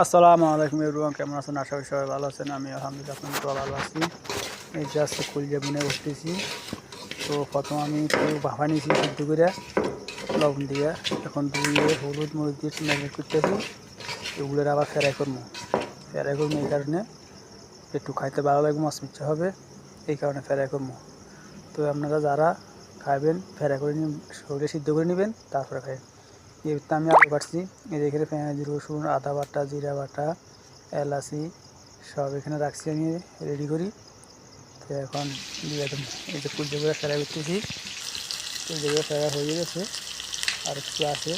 আসসালামু আলাইকুম এভরিওয়ান, কেমন আছেন? আশা করি সবাই ভালো আছেন। আমি আলহামদুলিল্লাহ আপনাদের ভালো আছি। এই জাস্ট কলিজা বুনে উঠতেছি। তো প্রথম আমি একটু ভাপা নিয়েছি সিদ্ধ করে লবণ দিয়ে, এখন ধুয়ে হলুদ মরিচ দিয়ে ম্যারিনেট করতেছি। এগুলোর আবার ফ্রাই করবো এই কারণে একটু খাইতে ভালো লাগবে, মচমচে হবে, এই কারণে ফ্রাই করবো। তো আপনারা যারা খাবেন ফ্রাই করে নিন, শরীরে সিদ্ধ করে নেবেন, তারপরে খাবেন। এতে আমি আলু কাটছি, এই এখানে পেঁয়াজ, রসুন, আদা বাটা, জিরা বাটা, এলাচি সব এখানে রাখছি আমি রেডি করি। তো এখন দিয়ে দেবো। এই যে কুলজাগুলো ফ্রাই করতেছি, কুলজাগুলো ফ্রাই হয়ে গেছে, আর একটু আছে,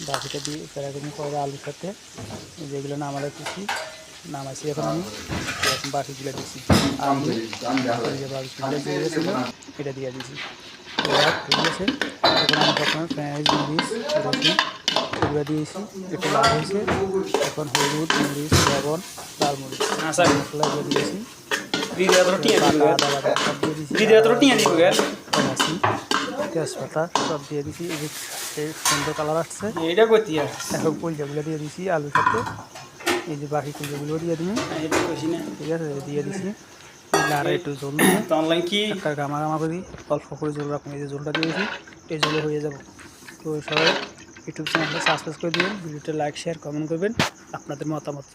বাকিটা দিয়ে ফ্রাই করে পরে আলুর সাথে যেগুলো নামাইছি এখন আমি এখন বাকিগুলো দিচ্ছি। আলু যে বাকিগুলো দিয়ে গেছিলো এটা দিয়ে দিয়েছি, হয়ে গেছে। এখন আমি প্রথমে পেঁয়াজ, মরিচ, রসুন এগুলো দিয়েছি, একটু লাল হয়েছে। এখন হলুদ, মরিচ, লবণ, লাল মরিচ মশলা এগুলো দিয়েছি, আদা বাটা সব দিয়ে দিয়েছি, এলাচি, তেজপাতা সব দিয়ে দিয়েছি। এই যে সুন্দর কালার আসছে, এখন কুলজাগুলো দিয়ে দিয়েছি আলুর সাথে। এই যে বাকি কুলজাগুলো দিয়ে দিই, ঠিক আছে, দিয়ে দিয়েছি। আর একটু ঝোল নিয়ে একটা গামা করি, অল্প করে ঝোল রাখুন। এই যে ঝোলটা দিয়েছি, এই ঝোলে হয়ে যাব। তো সবাই ইউটিউব চ্যানেলটা সাবস্ক্রাইব করে দিবেন, ভিডিওটা লাইক, শেয়ার, কমেন্ট করবেন আপনাদের মতামত।